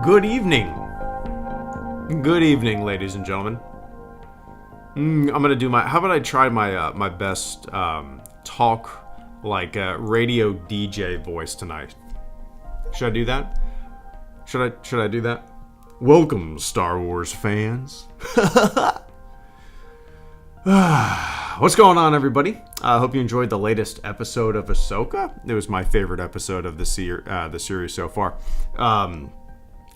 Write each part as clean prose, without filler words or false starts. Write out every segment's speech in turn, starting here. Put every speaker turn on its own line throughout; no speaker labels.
Good evening. Good evening, ladies and gentlemen. I'm gonna do how about I try my best talk like radio DJ voice tonight. Should I do that? Should I do that? Welcome, Star Wars fans. What's going on, everybody? I hope you enjoyed the latest episode of Ahsoka. It was my favorite episode of the series so far.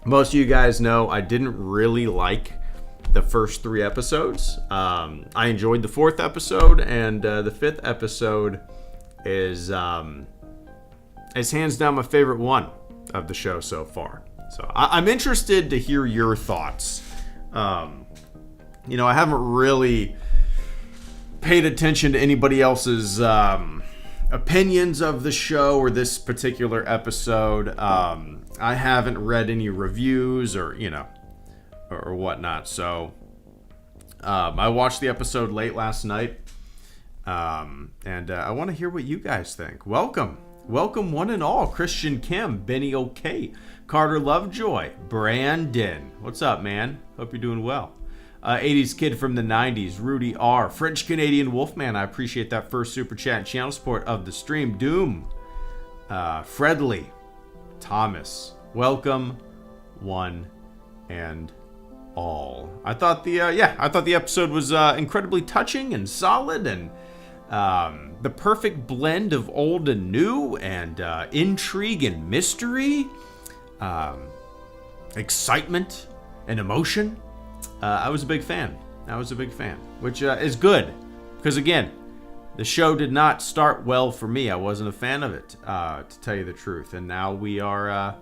Most of you guys know I didn't really like the first 3 episodes. I enjoyed the 4th episode, and the 5th episode is hands down my favorite one of the show so far. So I'm interested to hear your thoughts. I haven't really paid attention to anybody else's opinions of the show or this particular episode. I haven't read any reviews or whatnot. So I watched the episode late last night, and I want to hear what you guys think. Welcome one and all. Christian Kim, Benny OK, Carter Lovejoy, Brandon. What's up, man? Hope you're doing well. 80s kid from the 90s, Rudy R. French Canadian Wolfman, I appreciate that first super chat and channel support of the stream. Doom, Fredley, Thomas, welcome one and all. I thought the episode was incredibly touching and solid, and the perfect blend of old and new, and intrigue and mystery, excitement and emotion. I was a big fan, which is good, because again, the show did not start well for me. I wasn't a fan of it, to tell you the truth. And now we're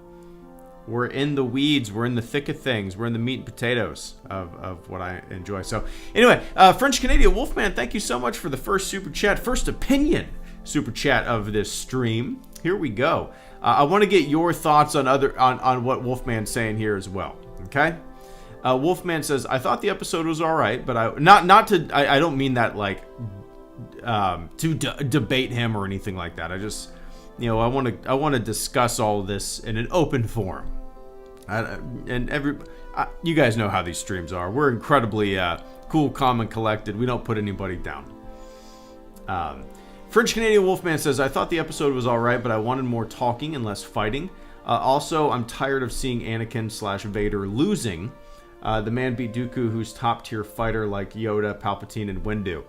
in the weeds, we're in the thick of things, we're in the meat and potatoes of what I enjoy. So anyway, French Canadian Wolfman, thank you so much for the first super chat, first opinion super chat of this stream. Here we go. I want to get your thoughts on what Wolfman's saying here as well. Okay. Wolfman says, I thought the episode was all right, but I don't mean that like debate him or anything like that. I just, I want to discuss all of this in an open forum. You guys know how these streams are. We're incredibly cool, calm, and collected. We don't put anybody down. French Canadian Wolfman says, I thought the episode was alright, but I wanted more talking and less fighting. Also, I'm tired of seeing Anakin/Vader losing. The man beat Dooku, who's top tier fighter like Yoda, Palpatine, and Windu.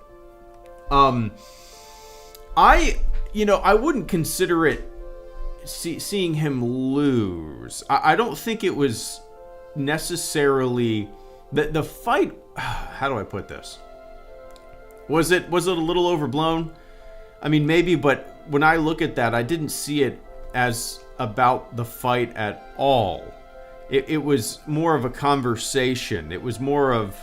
I wouldn't consider it seeing him lose. I don't think it was necessarily the fight. How do I put this? Was it a little overblown? I mean, maybe, but when I look at that, I didn't see it as about the fight at all. It was more of a conversation. It was more of,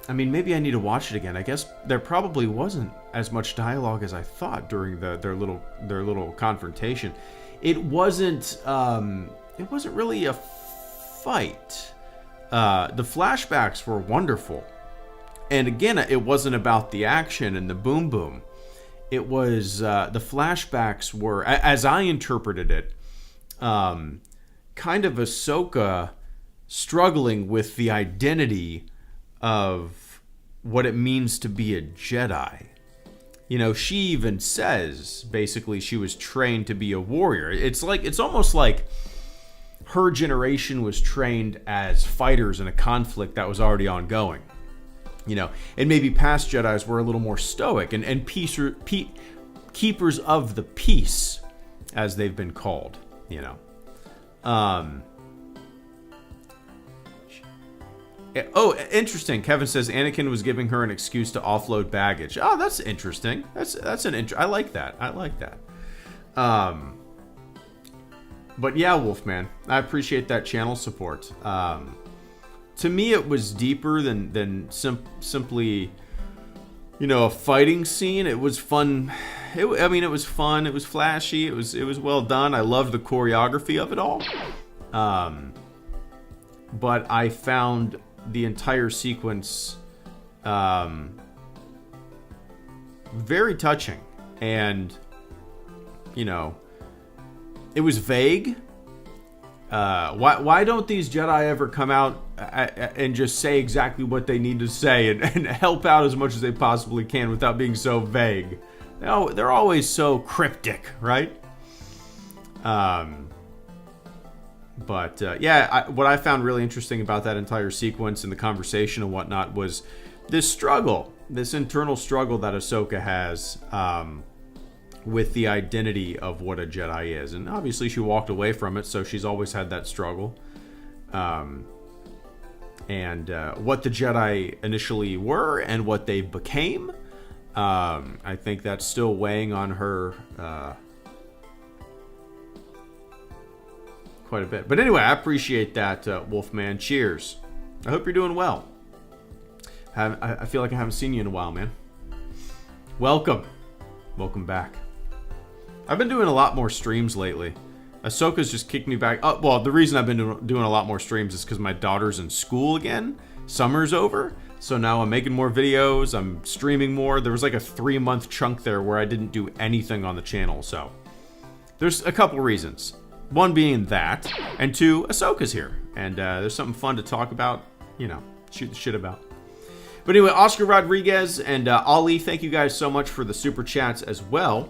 maybe I need to watch it again. I guess there probably wasn't as much dialogue as I thought during their little confrontation. It wasn't really a fight. The flashbacks were wonderful. And again, it wasn't about the action and the boom boom. It was, the flashbacks were, as I interpreted it, kind of Ahsoka struggling with the identity of what it means to be a Jedi. She even says, basically, she was trained to be a warrior. It's almost like her generation was trained as fighters in a conflict that was already ongoing. And maybe past Jedis were a little more stoic and keepers of the peace, as they've been called. Interesting. Kevin says Anakin was giving her an excuse to offload baggage. Oh, that's interesting. I like that. But yeah, Wolfman, I appreciate that channel support. To me, it was deeper than simply, a fighting scene. It was fun. It was fun. It was flashy. It was well done. I loved the choreography of it all. But I found the entire sequence very touching, and it was vague. Why don't these Jedi ever come out and just say exactly what they need to say and help out as much as they possibly can without being so vague? They're always so cryptic, right? What I found really interesting about that entire sequence and the conversation and whatnot was this internal struggle that Ahsoka has with the identity of what a Jedi is. And obviously she walked away from it, so she's always had that struggle. And what the Jedi initially were and what they became, I think that's still weighing on her quite a bit. But anyway, I appreciate that, Wolfman. Cheers. I hope you're doing well. I feel like I haven't seen you in a while, man. Welcome back. I've been doing a lot more streams lately. Ahsoka's just kicked me back. The reason I've been doing a lot more streams is because my daughter's in school again. Summer's over. So now I'm making more videos. I'm streaming more. There was like a 3-month chunk there where I didn't do anything on the channel. So there's a couple reasons. One being that, and two, Ahsoka's here. And there's something fun to talk about, shoot the shit about. But anyway, Oscar Rodriguez and Ali, thank you guys so much for the super chats as well.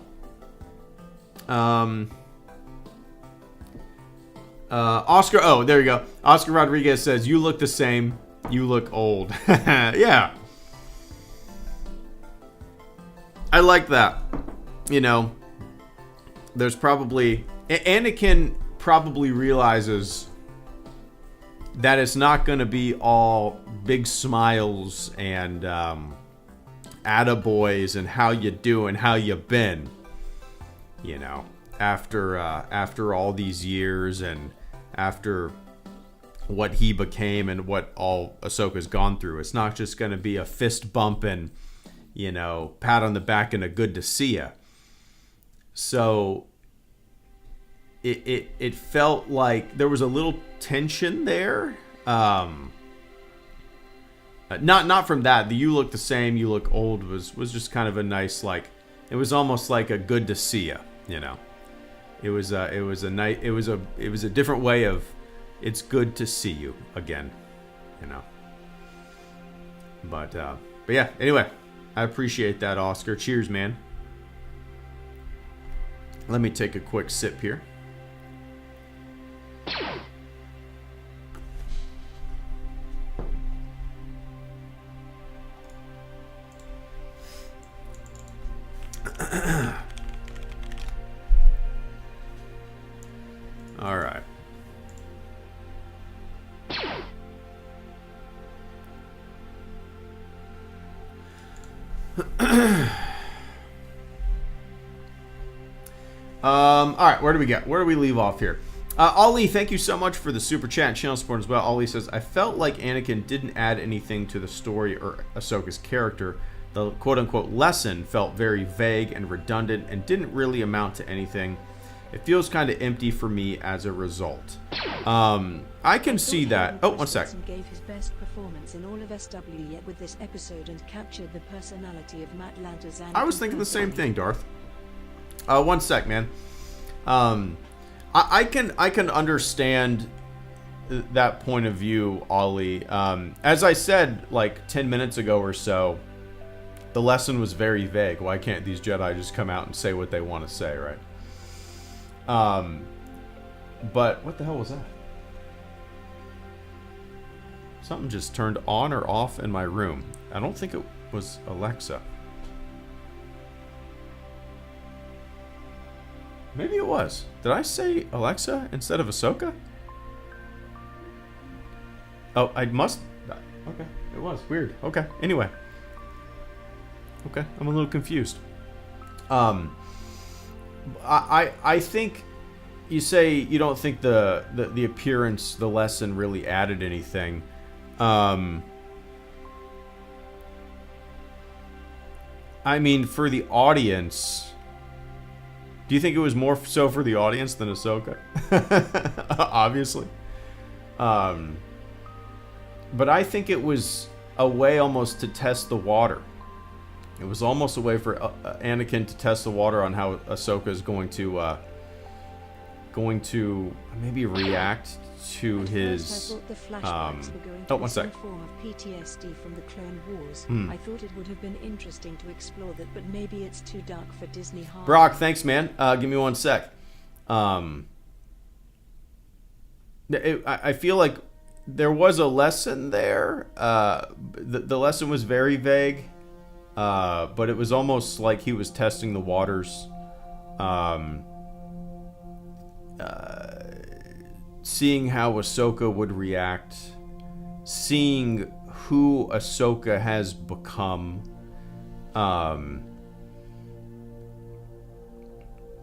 Oscar, there you go. Oscar Rodriguez says, you look the same. You look old. Yeah. I like that. There's probably... Anakin probably realizes that it's not going to be all big smiles and attaboys and how you doing, how you been, after all these years and after what he became and what all Ahsoka's gone through. It's not just going to be a fist bump and, pat on the back and a good to see ya. So it felt like there was a little tension there. Not from that. The "you look the same, you look old" was just kind of a nice, like, it was almost like a good to see ya, you know. It was a nice, it was a different way of, it's good to see you again, you know. But yeah, anyway, I appreciate that, Oscar. Cheers, man. Let me take a quick sip here. All right. All right, where do we get? Where do we leave off here? Ollie, thank you so much for the super chat and channel support as well. Ollie says, I felt like Anakin didn't add anything to the story or Ahsoka's character. The quote-unquote lesson felt very vague and redundant and didn't really amount to anything. It feels kind of empty for me as a result. I can see that. Oh, one sec.
Gave his best performance in all of SW yet with this episode and captured the personality of Matt Lanter's Anakin.
I was thinking the same thing, Darth. One sec, man. I can understand that point of view, Ollie. As I said like 10 minutes ago or so, the lesson was very vague. Why can't these Jedi just come out and say what they want to say, right? But what the hell was that? Something just turned on or off in my room. I don't think it was Alexa. Maybe it was. Did I say Alexa instead of Ahsoka? Oh, I must. Okay, it was weird. Okay, anyway. Okay, I'm a little confused. I think you say you don't think the appearance, the lesson really added anything. I mean, for the audience, do you think it was more so for the audience than Ahsoka? Obviously. But I think it was a way almost to test the water. It was almost a way for Anakin to test the water on how Ahsoka is going to maybe react to his. Oh, one sec.
Form of PTSD from the Clone Wars. I thought it would have been interesting to explore that, but maybe it's too dark for Disney.
Brock, thanks, man. Give me one sec. I feel like there was a lesson there. The lesson was very vague. But it was almost like he was testing the waters, seeing how Ahsoka would react, seeing who Ahsoka has become.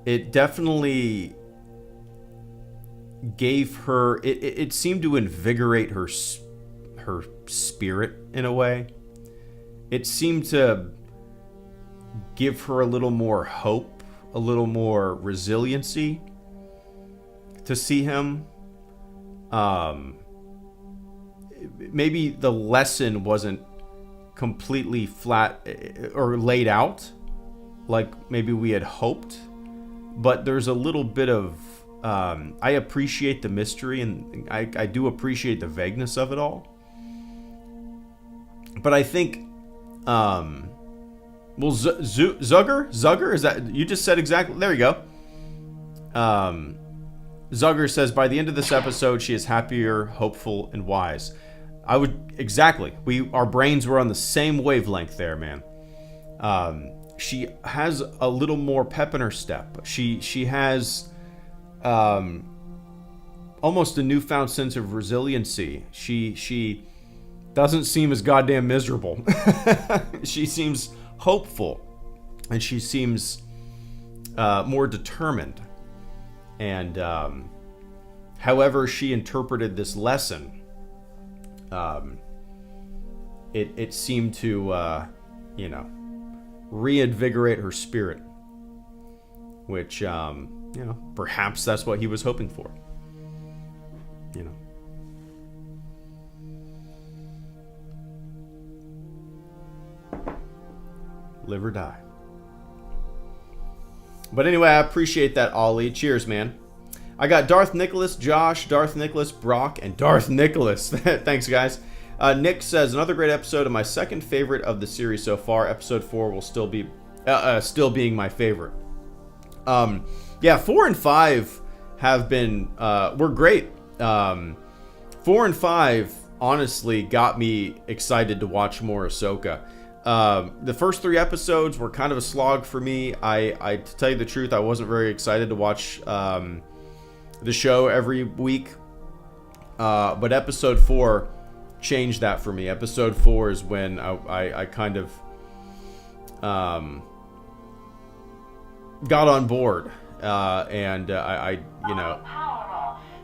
It definitely gave her. It seemed to invigorate her spirit in a way. It seemed to give her a little more hope, a little more resiliency to see him. Maybe the lesson wasn't completely flat or laid out like maybe we had hoped, but there's a little bit of I appreciate the mystery, and I do appreciate the vagueness of it all. But I think well, Zugger, is that, you just said exactly, there you go. Zugger says, by the end of this episode, she is happier, hopeful, and wise. I would, exactly. Our brains were on the same wavelength there, man. She has a little more pep in her step. She has, almost a newfound sense of resiliency. She doesn't seem as goddamn miserable. She seems hopeful, and she seems more determined. And however she interpreted this lesson, it seemed to, reinvigorate her spirit, which, perhaps that's what he was hoping for. Live or die. But anyway, I appreciate that, Ollie. Cheers, man. I got Darth Nicholas, Josh, Darth Nicholas, Brock, and Darth Nicholas. Thanks, guys. Nick says, another great episode and my second favorite of the series so far. Episode 4 will still being my favorite. Yeah, 4 and 5 have been, were great. 4 and 5 honestly got me excited to watch more Ahsoka. The first 3 episodes were kind of a slog for me. To tell you the truth, I wasn't very excited to watch the show every week. But episode 4 changed that for me. Episode 4 is when I kind of got on board. I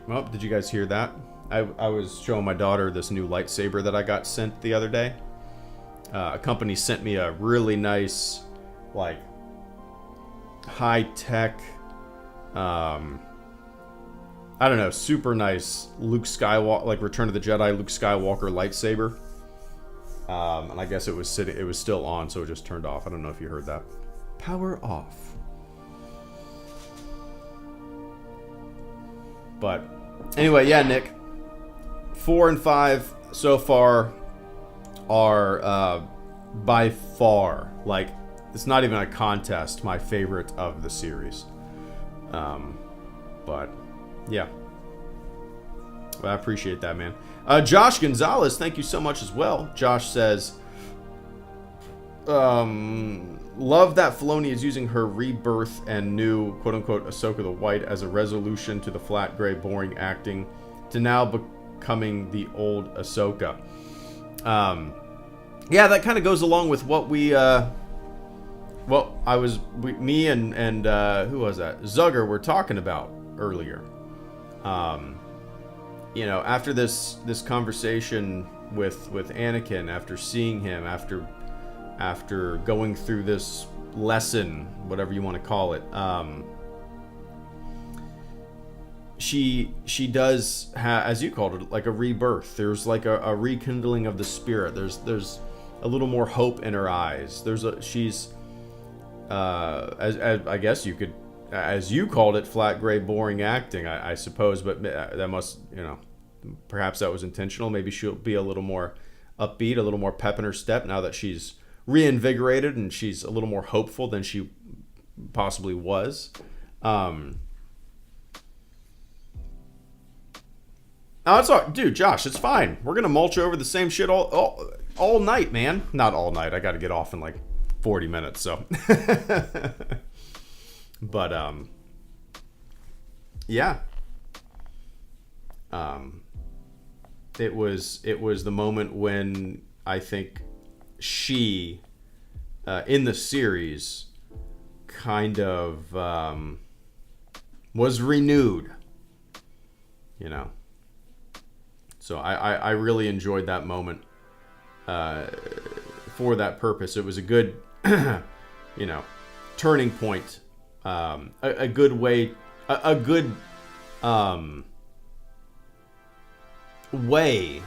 well, did you guys hear that? I was showing my daughter this new lightsaber that I got sent the other day. A company sent me a really nice, like, high-tech, I don't know, super nice Luke Skywalker, like Return of the Jedi Luke Skywalker lightsaber. And I guess it was still on, so it just turned off. I don't know if you heard that. Power off. But anyway, yeah, Nick. 4 and 5 so far are by far, like, it's not even a contest, my favorite of the series. But yeah, I appreciate that, man. Josh Gonzalez, thank you so much as well. Josh says, love that Filoni is using her rebirth and new quote-unquote Ahsoka the White as a resolution to the flat, gray, boring acting to now becoming the old Ahsoka. Yeah, that kind of goes along with what me and who was that? Zugger were talking about earlier. You know, after this conversation with Anakin, after seeing him, after going through this lesson, whatever you want to call it, she does as you called it, like a rebirth. There's like a rekindling of the spirit. There's a little more hope in her eyes. She's as I guess you could, as you called it, flat, gray, boring acting, I suppose, but that must, you know, perhaps that was intentional. Maybe she'll be a little more upbeat, a little more pep in her step now that she's reinvigorated and she's a little more hopeful than she possibly was. Oh, it's all, dude, Josh, it's fine. We're gonna mulch over the same shit all night, man. Not all night. I got to get off in like 40 minutes, so. But yeah. It was the moment when I think she in the series kind of was renewed, you know. So I really enjoyed that moment for that purpose. It was a good, you know, turning point, a good way, a good way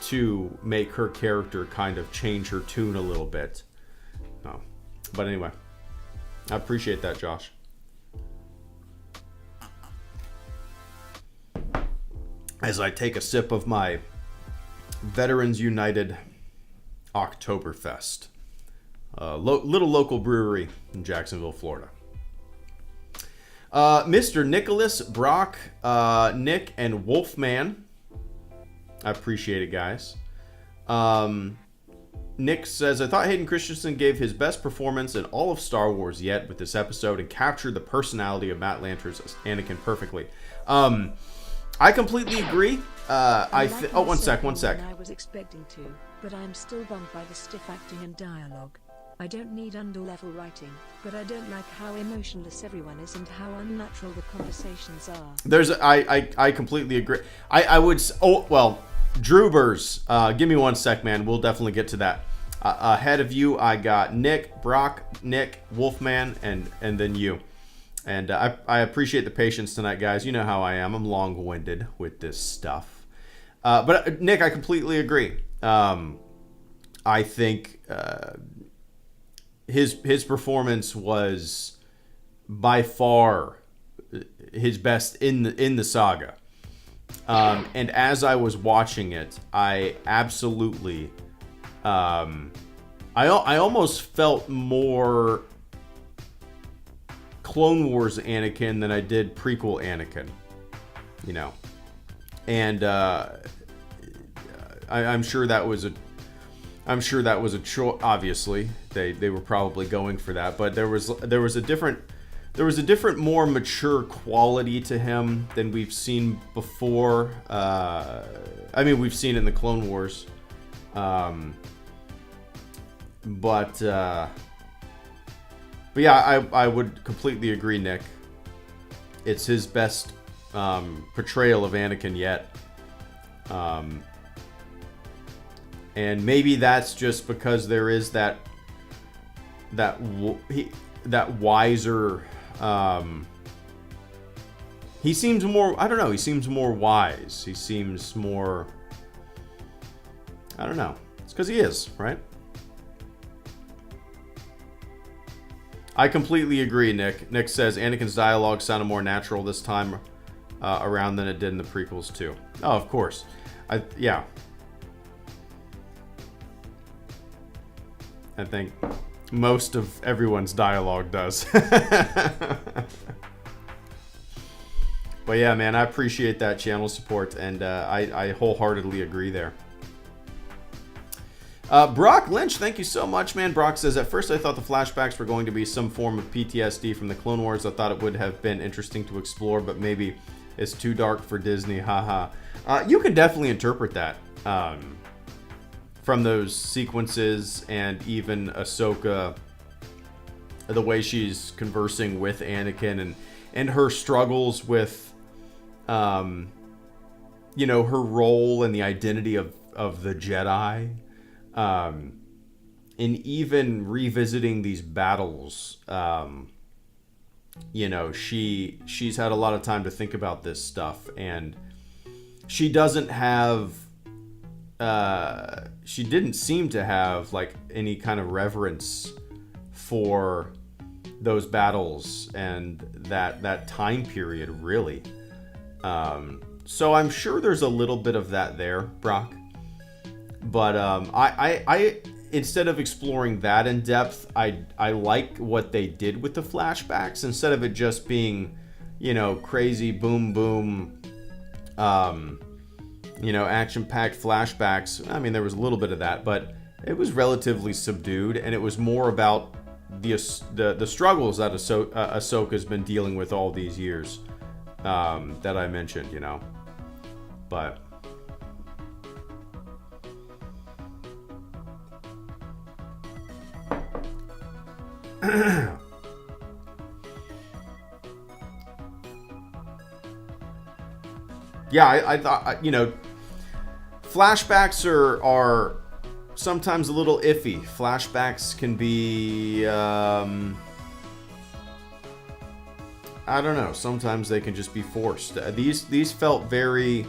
to make her character kind of change her tune a little bit. Oh. But anyway, I appreciate that, Josh. As I take a sip of my Veterans United Oktoberfest, little local brewery in Jacksonville, Florida. Mr. Nicholas, Brock, Nick, and Wolfman. I appreciate it, guys. Nick says, I thought Hayden Christensen gave his best performance in all of Star Wars yet with this episode and captured the personality of Matt Lanter's Anakin perfectly. I completely agree. One sec.
I was expecting to, but I'm still bummed by the stiff acting and dialogue. I don't need under-level writing, but I don't like how emotionless everyone is and how unnatural the conversations are.
I completely agree. I would. Drubers, give me one sec, man. We'll definitely get to that. Ahead of you, I got Nick, Brock, Nick, Wolfman, and then you. And I appreciate the patience tonight, guys. You know how I am. I'm long-winded with this stuff. But Nick, I completely agree. I think his performance was by far his best in the saga. And as I was watching it, I absolutely, I almost felt more Clone Wars Anakin than I did prequel Anakin, you know. And I'm sure that was a choice. Obviously, they were probably going for that, but there was a different, more mature quality to him than we've seen before. I mean, we've seen it in the Clone Wars, but yeah, I would completely agree, Nick. It's his best portrayal of Anakin yet. And maybe that's just because there is that wiser. He seems more. I don't know. He seems more wise. He seems more. I don't know. It's because he is, right? I completely agree, Nick. Nick says Anakin's dialogue sounded more natural this time around than it did in the prequels too. Oh, of course. Yeah. I think most of everyone's dialogue does. But yeah, man, I appreciate that channel support, and I wholeheartedly agree there. Brock Lynch, thank you so much, man. Brock says, at first I thought the flashbacks were going to be some form of PTSD from the Clone Wars. I thought it would have been interesting to explore, but maybe it's too dark for Disney. Haha. You can definitely interpret that. From those sequences, and even Ahsoka, the way she's conversing with Anakin, and her struggles with, her role and the identity of the Jedi, and even revisiting these battles. She's had a lot of time to think about this stuff, and she doesn't have. She didn't seem to have like any kind of reverence for those battles and that time period, really. So I'm sure there's a little bit of that there, Brock. But I instead of exploring that in depth, I like what they did with the flashbacks instead of it just being, crazy boom boom. Action-packed flashbacks. I mean, there was a little bit of that, but it was relatively subdued, and it was more about the struggles that Ahsoka's been dealing with all these years that I mentioned, But yeah, I thought, flashbacks are sometimes a little iffy. Flashbacks can be, I don't know. Sometimes they can just be forced. These felt very,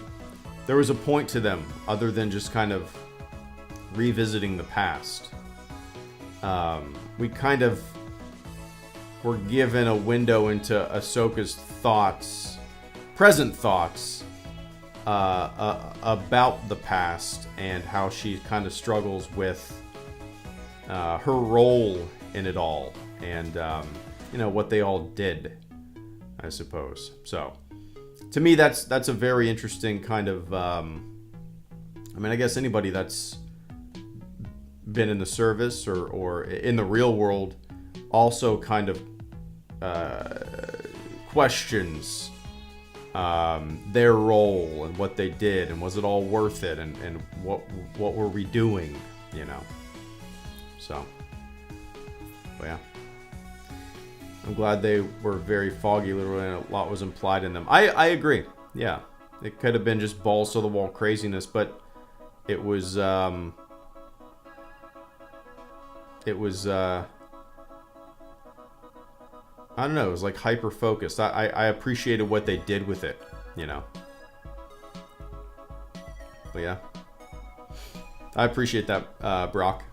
there was a point to them other than just kind of revisiting the past. We kind of were given a window into Ahsoka's thoughts, present thoughts, about the past and how she kind of struggles with her role in it all, and what they all did, I suppose. So to me, that's a very interesting kind of I guess anybody that's been in the service or in the real world also kind of questions their role and what they did, and was it all worth it, and what were we doing, So, but yeah, I'm glad they were very foggy, literally, and a lot was implied in them. I agree. Yeah, it could have been just balls to the wall craziness, but it was I don't know, it was like hyper focused. I appreciated what they did with it, But yeah, I appreciate that, Brock.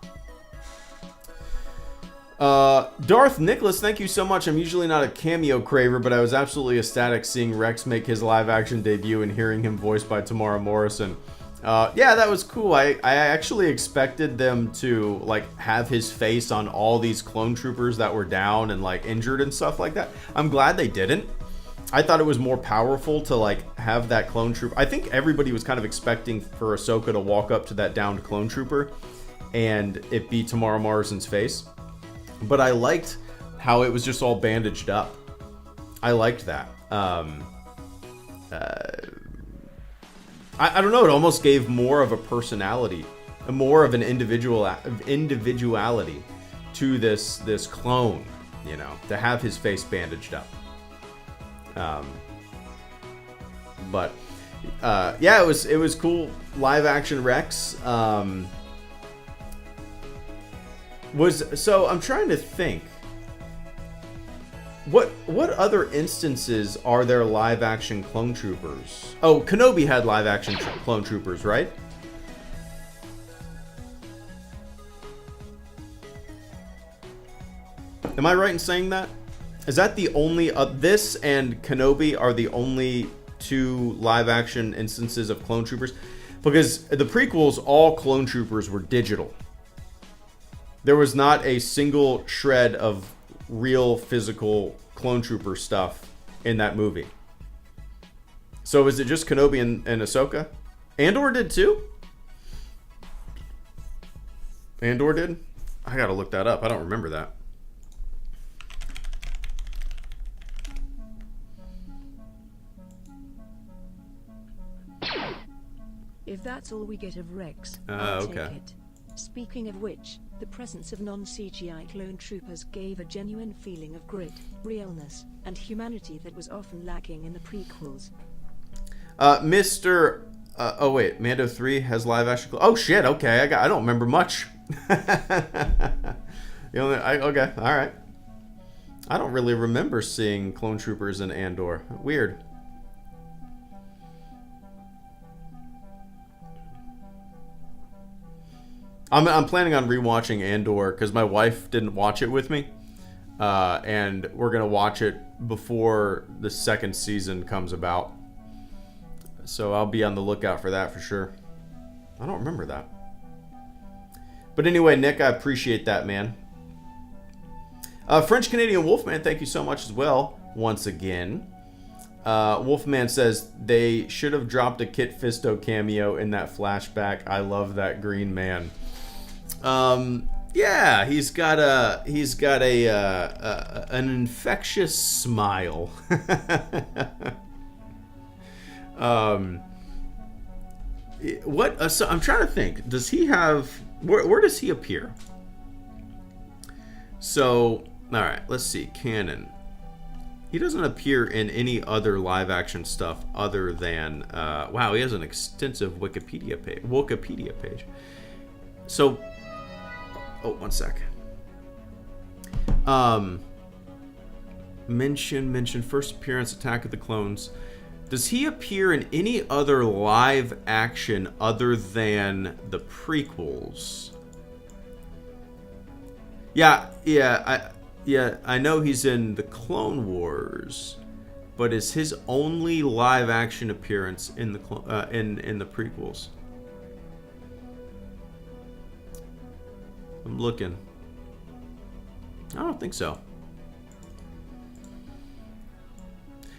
Darth Nicholas, thank you so much. I'm usually not a cameo craver, but I was absolutely ecstatic seeing Rex make his live-action debut and hearing him voiced by Tamara Morrison. Yeah, that was cool. I actually expected them to, like, have his face on all these clone troopers that were down and, like, injured and stuff like that. I'm glad they didn't. I thought it was more powerful to, like, have that clone trooper. I think everybody was kind of expecting for Ahsoka to walk up to that downed clone trooper and it be Tamara Morrison's face. But I liked how it was just all bandaged up. I liked that. I don't know. It almost gave more of a personality, more of an individuality to this clone. You know, to have his face bandaged up. But yeah, it was cool. Live action Rex. So I'm trying to think. What other instances are there live action clone troopers? Oh, Kenobi had live action clone troopers, right? Am I right in saying that? Is that the only this and Kenobi are the only two live action instances of clone troopers? Because the prequels, all clone troopers were digital. There was not a single shred of real physical clone trooper stuff in that movie. So is it just Kenobi and Ahsoka? Andor did too? Andor did? I gotta look that up. I don't remember that.
If that's all we get of Rex, I'll
okay.
take it. Speaking of which, the presence of non-CGI clone troopers gave a genuine feeling of grit, realness, and humanity that was often lacking in the prequels.
Oh wait, Mando 3 has live action. Oh shit, okay, I don't remember much. Okay, all right. I don't really remember seeing clone troopers in Andor. Weird. I'm planning on rewatching Andor because my wife didn't watch it with me, and we're gonna watch it before the second season comes about. So I'll be on the lookout for that for sure. I don't remember that. But anyway, Nick, I appreciate that, man. French Canadian Wolfman, thank you so much as well. Once again, Wolfman says they should have dropped a Kit Fisto cameo in that flashback. I love that green man. Yeah, he's got an infectious smile. So I'm trying to think. Does he have where does he appear? So, all right, let's see. Canon. He doesn't appear in any other live action stuff other than wow, he has an extensive Wikipedia page. So, oh, one sec. Mention first appearance, Attack of the Clones. Does he appear in any other live action other than the prequels? I know he's in the Clone Wars, but is his only live action appearance in the in the prequels? I'm looking. I don't think so.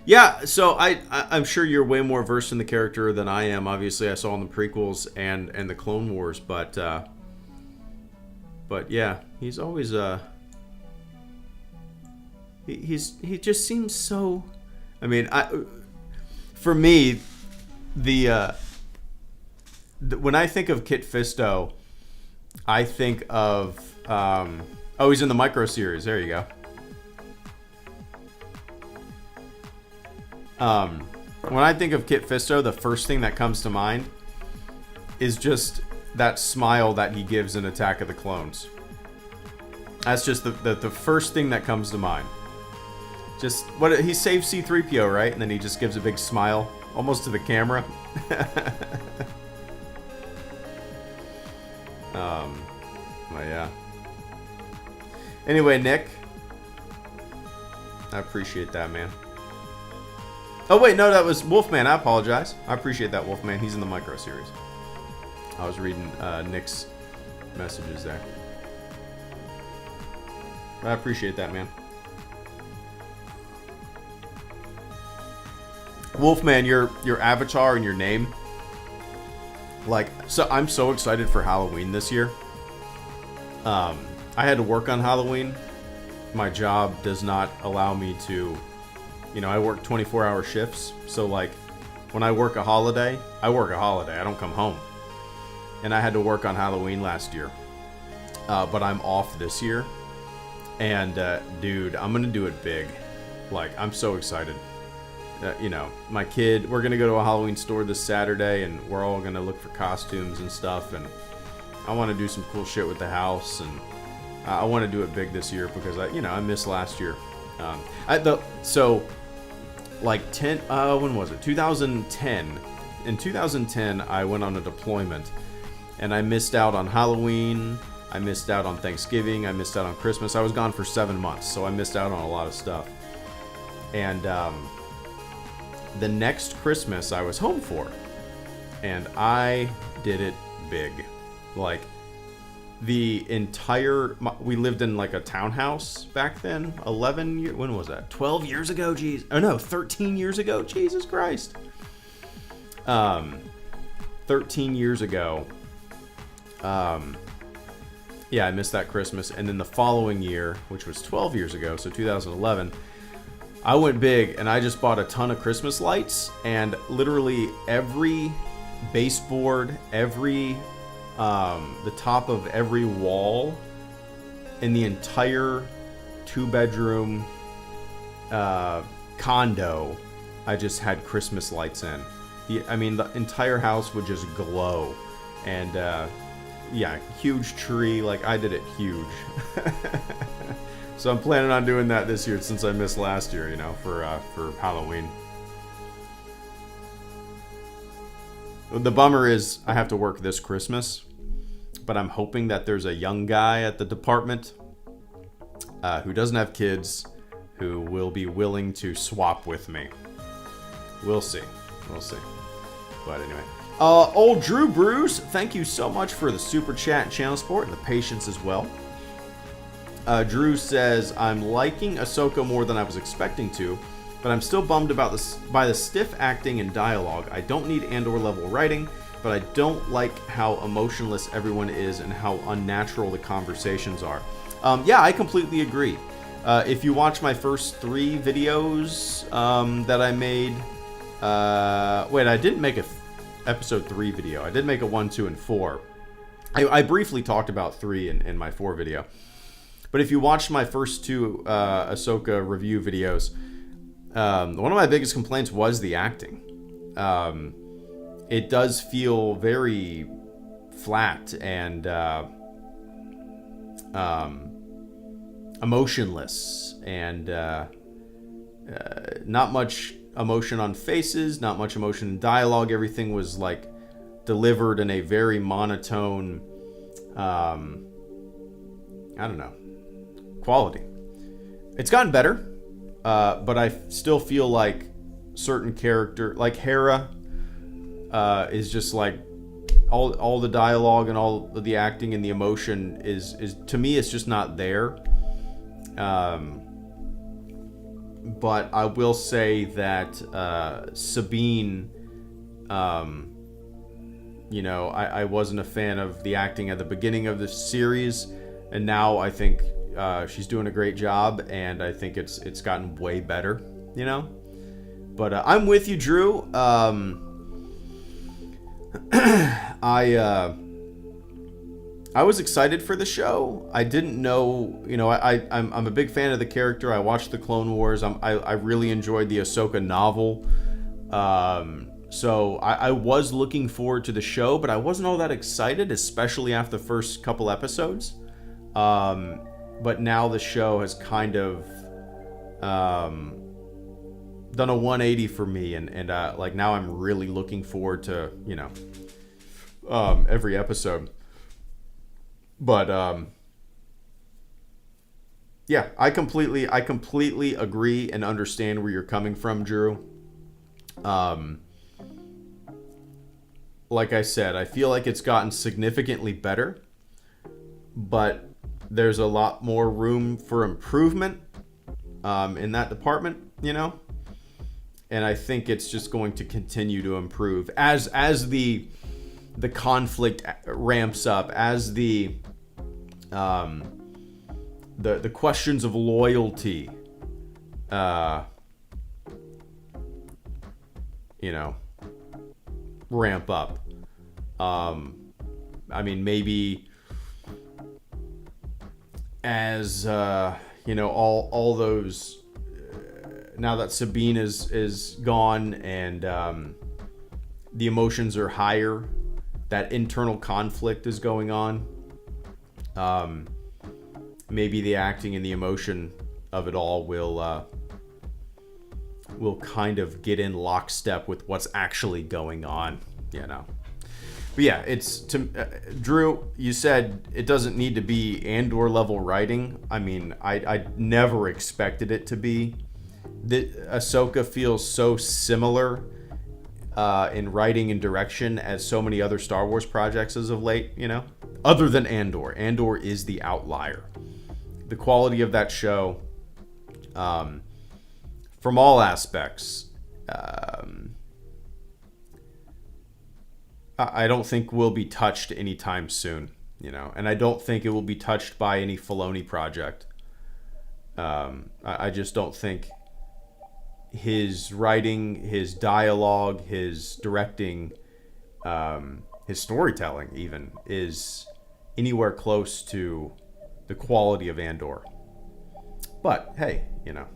Yeah, so I'm sure you're way more versed in the character than I am. Obviously, I saw in the prequels and the Clone Wars, but yeah, he's always he just seems so. I mean, for me, when I think of Kit Fisto, I think of he's in the Micro series. There you go. When I think of Kit Fisto, the first thing that comes to mind is just that smile that he gives in Attack of the Clones. That's just the first thing that comes to mind. Just what he saves C-3PO, right? And then he just gives a big smile, almost to the camera. But yeah. Anyway, Nick, I appreciate that, man. Oh, wait, no, that was Wolfman. I apologize. I appreciate that, Wolfman. He's in the micro series. I was reading Nick's messages there. I appreciate that, man. Wolfman, your avatar and your name. Like, so I'm so excited for Halloween this year. I had to work on Halloween. My job does not allow me to, I work 24-hour shifts. So, like, when I work a holiday, I work a holiday. I don't come home. And I had to work on Halloween last year. But I'm off this year. And, dude, I'm going to do it big. Like, I'm so excited. My kid, we're going to go to a Halloween store this Saturday, and we're all going to look for costumes and stuff. And I want to do some cool shit with the house. And I want to do it big this year because, I missed last year. When was it? 2010. In 2010, I went on a deployment, and I missed out on Halloween. I missed out on Thanksgiving. I missed out on Christmas. I was gone for 7 months, so I missed out on a lot of stuff. And the next Christmas I was home for, and I did it big. Like, we lived in like a townhouse back then. 11 years, when was that? 12 years ago, 13 years ago. Jesus Christ. 13 years ago. Yeah, I missed that Christmas. And then the following year, which was 12 years ago, so 2011, I went big and I just bought a ton of Christmas lights, and literally every baseboard, the top of every wall in the entire 2-bedroom condo, I just had Christmas lights in. The entire house would just glow. And huge tree. Like, I did it huge. So I'm planning on doing that this year since I missed last year, for Halloween. The bummer is I have to work this Christmas, but I'm hoping that there's a young guy at the department who doesn't have kids who will be willing to swap with me. We'll see. But anyway. Old Drew Bruce, thank you so much for the super chat and channel support and the patience as well. Drew says, I'm liking Ahsoka more than I was expecting to, but I'm still bummed by the stiff acting and dialogue. I don't need Andor level writing, but I don't like how emotionless everyone is and how unnatural the conversations are. I completely agree. If you watch my first 3 videos that I made, I didn't make a episode 3 video. I did make a 1, 2, and 4. I briefly talked about 3 in my 4 video. But if you watched my first 2 Ahsoka review videos, one of my biggest complaints was the acting. It does feel very flat and emotionless, and not much emotion on faces, not much emotion in dialogue. Everything was like delivered in a very monotone, quality. It's gotten better, but I still feel like certain character, like Hera, is just like all the dialogue and all the acting and the emotion is to me, it's just not there. But I will say that Sabine, I wasn't a fan of the acting at the beginning of the series, and now I think she's doing a great job, and I think it's gotten way better, But I'm with you, Drew. I was excited for the show. I didn't know, I'm a big fan of the character. I watched the Clone Wars. I really enjoyed the Ahsoka novel. So I was looking forward to the show, but I wasn't all that excited, especially after the first couple episodes. But now the show has kind of done a 180 for me, and now I'm really looking forward to every episode. But Yeah, I completely agree and understand where you're coming from, Drew. Like I said, I feel like it's gotten significantly better, but there's a lot more room for improvement in that department, you know? And I think it's just going to continue to improve as the conflict ramps up, as the questions of loyalty, ramp up. I mean, maybe as all those. Now that Sabine is gone and the emotions are higher, that internal conflict is going on. Maybe the acting and the emotion of it all will kind of get in lockstep with what's actually going on, you know. But yeah, it's Drew. You said it doesn't need to be Andor level writing. I mean, I never expected it to be. Ahsoka feels so similar in writing and direction as so many other Star Wars projects as of late, you know? Other than Andor. Andor is the outlier. The quality of that show, from all aspects, I don't think will be touched anytime soon, you know? And I don't think it will be touched by any Filoni project. I just don't think his writing, his dialogue, his directing, his storytelling even is anywhere close to the quality of Andor. But hey, you know,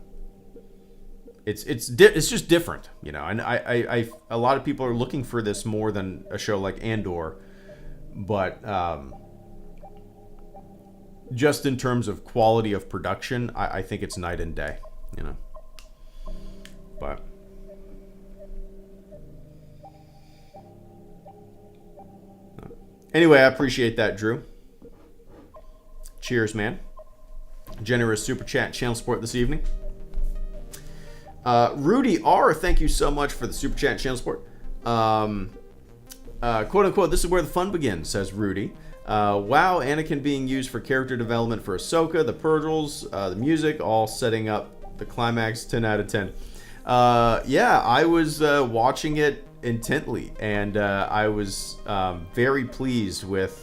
it's just different, you know. And I a lot of people are looking for this more than a show like Andor, but just in terms of quality of production, I think it's night and day, you know. But anyway, I appreciate that, Drew. Cheers, man. Generous super chat channel support this evening. Rudy R, thank you so much for the super chat channel support. Quote unquote, this is where the fun begins, says Rudy. Wow, Anakin being used for character development for Ahsoka, the Purgles, the music, all setting up the climax. 10 out of 10. Yeah, I was watching it intently, and I was very pleased with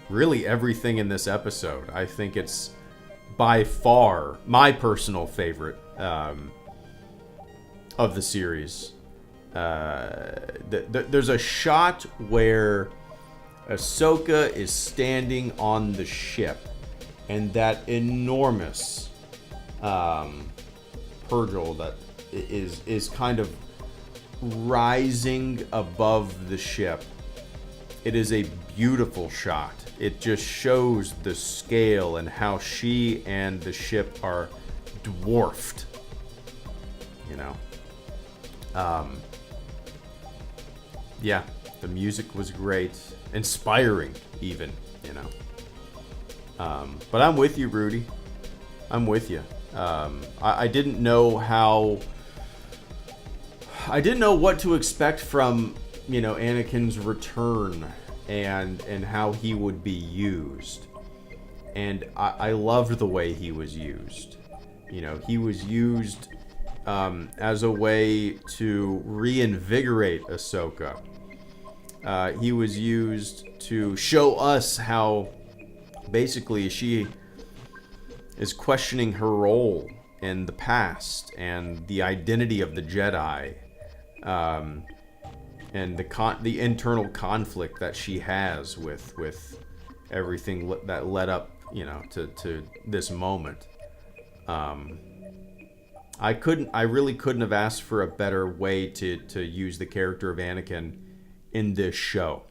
really everything in this episode. I think it's by far my personal favorite of the series. There's a shot where Ahsoka is standing on the ship, and that enormous Purgle that is kind of rising above the ship. It is a beautiful shot. It just shows the scale and how she and the ship are dwarfed, you know. Yeah, the music was great, inspiring even, you know. But I'm with you, Rudy. I'm with you. I didn't know what to expect from, you know, Anakin's return and how he would be used. And I loved the way he was used. You know, he was used as a way to reinvigorate Ahsoka. He was used to show us how basically she is questioning her role in the past and the identity of the Jedi, and the internal conflict that she has with everything that led up, you know, to this moment. I really couldn't have asked for a better way to use the character of Anakin in this show.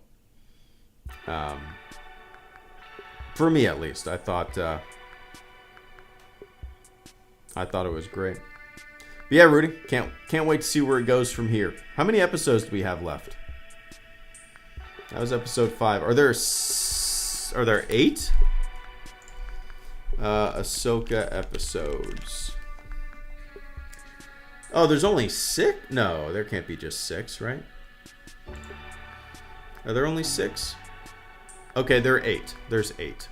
For me, at least, I thought it was great. But yeah, Rudy, can't wait to see where it goes from here. How many episodes do we have left? That was episode 5. Are there 8? Ahsoka episodes. Oh, there's only 6? No, there can't be just 6, right? Are there only 6? Okay, there are 8. There's 8.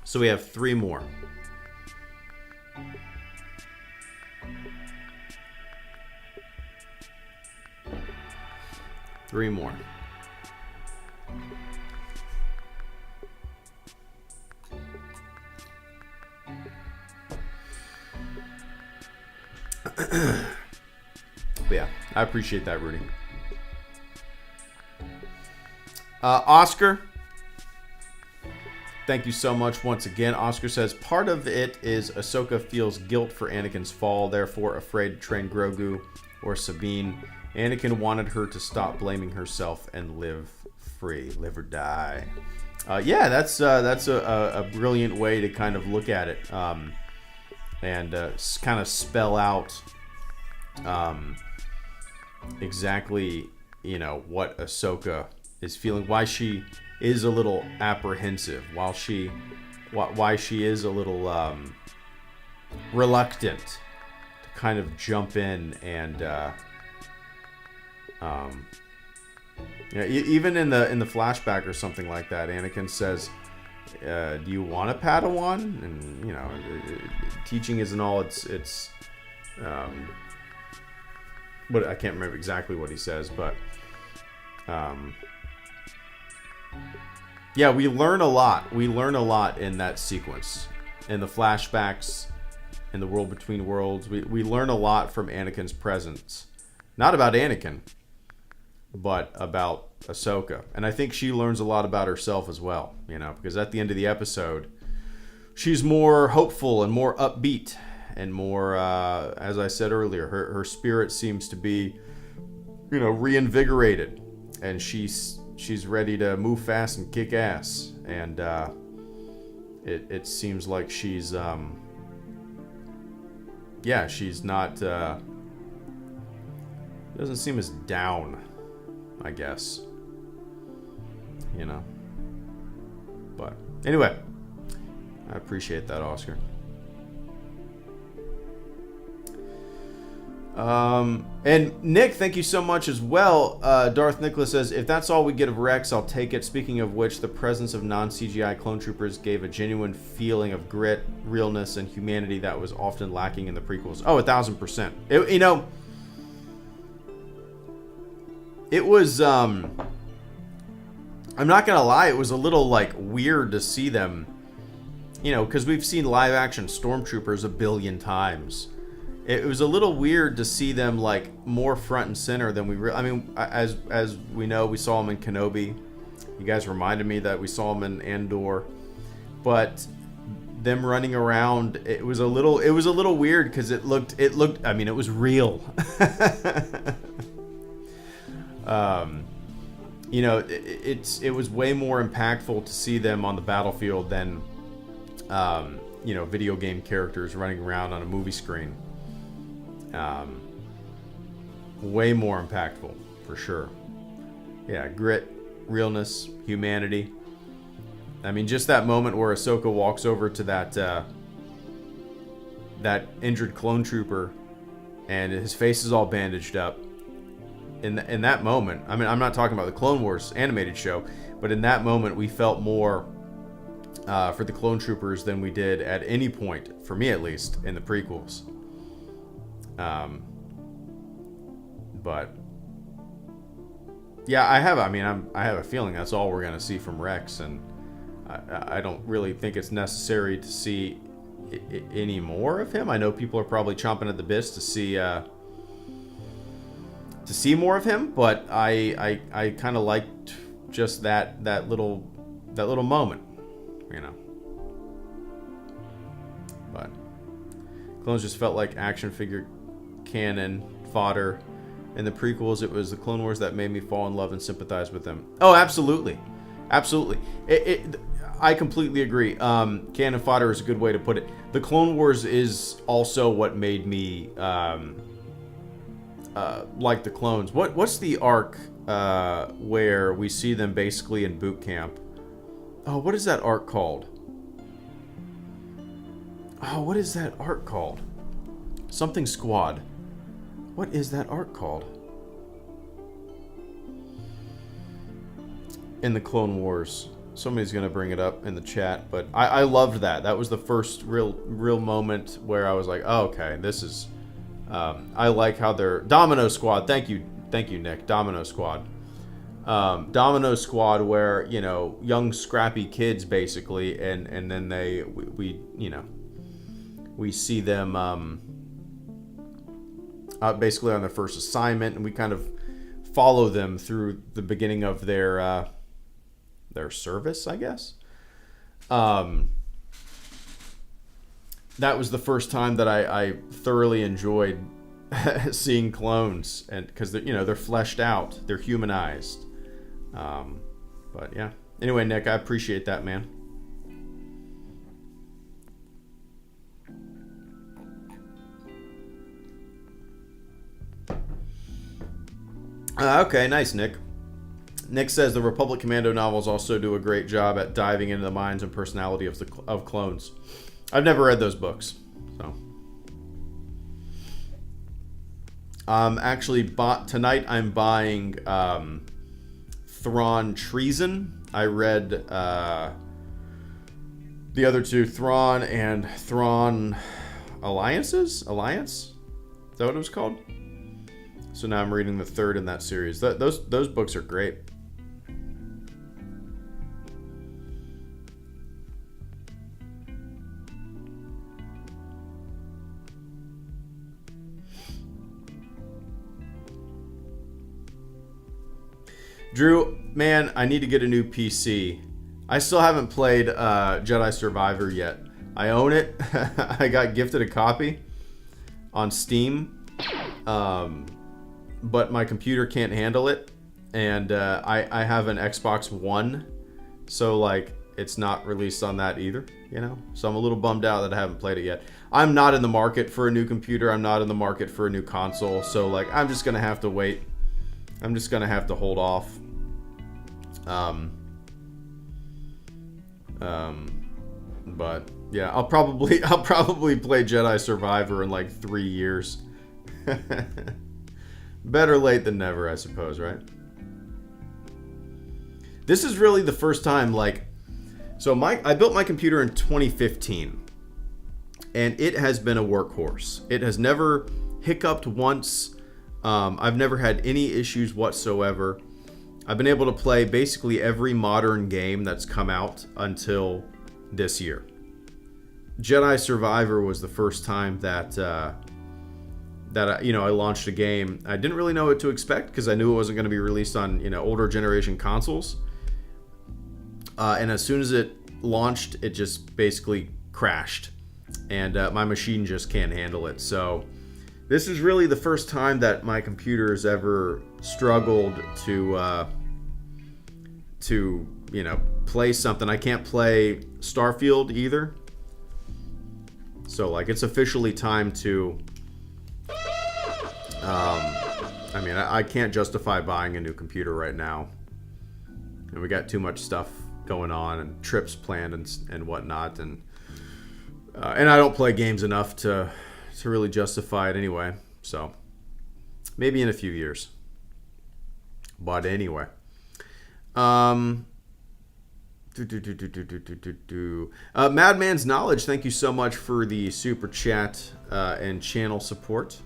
So we have 3 more. Three more. But yeah, I appreciate that, Rudy. Oscar, thank you so much once again. Oscar says, part of it is Ahsoka feels guilt for Anakin's fall, therefore afraid to train Grogu or Sabine. Anakin wanted her to stop blaming herself and live free, live or die. Yeah, that's a brilliant way to kind of look at it, and kind of spell out exactly, you know, what Ahsoka is feeling, why she is a little apprehensive, why she is a little reluctant to kind of jump in and yeah, even in the flashback or something like that, Anakin says, "Do you want a Padawan?" And you know, teaching isn't all it's. But I can't remember exactly what he says, but yeah, we learn a lot. We learn a lot in that sequence, in the flashbacks, in the World Between Worlds. We learn a lot from Anakin's presence, not about Anakin, but about Ahsoka. And I think she learns a lot about herself as well, you know, because at the end of the episode, she's more hopeful and more upbeat and more, as I said earlier, her spirit seems to be, you know, reinvigorated, and she's ready to move fast and kick ass. And it seems like she's, yeah, she's not, doesn't seem as down, I guess, you know. But anyway, I appreciate that, Oscar. And Nick, thank you so much as well. Darth Nicholas says, if that's all we get of Rex, I'll take it. Speaking of which, the presence of non-CGI clone troopers gave a genuine feeling of grit, realness, and humanity that was often lacking in the prequels. Oh, 1,000%. You know, it was, I'm not gonna lie, it was a little, like, weird to see them, you know, because we've seen live-action stormtroopers a billion times. It was a little weird to see them, like, more front and center than we I mean, as we know, we saw them in Kenobi. You guys reminded me that we saw them in Andor. But them running around, it was a little weird because it looked, I mean, it was real. You know, it was way more impactful to see them on the battlefield than, you know, video game characters running around on a movie screen. Way more impactful, for sure. Yeah, grit, realness, humanity. I mean, just that moment where Ahsoka walks over to that injured clone trooper, and his face is all bandaged up. In that moment, I mean, I'm not talking about the Clone Wars animated show, but in that moment, we felt more for the clone troopers than we did at any point, for me at least, in the prequels. But yeah, I have a feeling that's all we're gonna see from Rex, and I don't really think it's necessary to see any more of him. I know people are probably chomping at the bits to see more of him, but I kind of liked just that little moment, you know. But clones just felt like action figure canon fodder. In the prequels, it was the Clone Wars that made me fall in love and sympathize with them. Oh, absolutely. Absolutely. I completely agree. Canon fodder is a good way to put it. The Clone Wars is also what made me like the clones. What's the arc where we see them basically in boot camp. Oh, what is that arc called? Oh, what is that arc called? Something Squad. What is that arc called? In the Clone Wars. Somebody's going to bring it up in the chat, but I loved that. That was the first real moment where I was like, oh, okay, this is... I like how they're... Domino Squad. Thank you, Nick. Domino Squad. Domino Squad, where, you know, young scrappy kids basically, and then we you know, we see them basically on their first assignment, and we kind of follow them through the beginning of their service, I guess. That was the first time that I thoroughly enjoyed seeing clones, and because they're fleshed out, they're humanized. But yeah. Anyway, Nick, I appreciate that, man. Okay, nice, Nick. Nick says the Republic Commando novels also do a great job at diving into the minds and personality of clones. I've never read those books, so. Actually, tonight I'm buying Thrawn Treason. I read the other two, Thrawn and Thrawn Alliance? Is that what it was called? So now I'm reading the third in that series. Those books are great. Drew, man, I need to get a new PC. I still haven't played Jedi Survivor yet. I own it. I got gifted a copy on Steam. But my computer can't handle it. And I have an Xbox One. So, like, it's not released on that either, you know? So I'm a little bummed out that I haven't played it yet. I'm not in the market for a new computer. I'm not in the market for a new console. So, like, I'm just going to have to wait. I'm just going to have to hold off. But yeah, I'll probably play Jedi Survivor in like 3 years. Better late than never, I suppose, right? This is really the first time, like, so I built my computer in 2015, and it has been a workhorse. It has never hiccuped once. I've never had any issues whatsoever. I've been able to play basically every modern game that's come out until this year. Jedi Survivor was the first time that I launched a game. I didn't really know what to expect because I knew it wasn't going to be released on older generation consoles. And as soon as it launched, it just basically crashed, and my machine just can't handle it. So this is really the first time that my computer has ever struggled to play something. I can't play Starfield either. So, like, it's officially time to... I can't justify buying a new computer right now. And we got too much stuff going on and trips planned and whatnot. And I don't play games enough to really justify it anyway. So, maybe in a few years. But anyway. Madman's Knowledge, thank you so much for the super chat and channel support.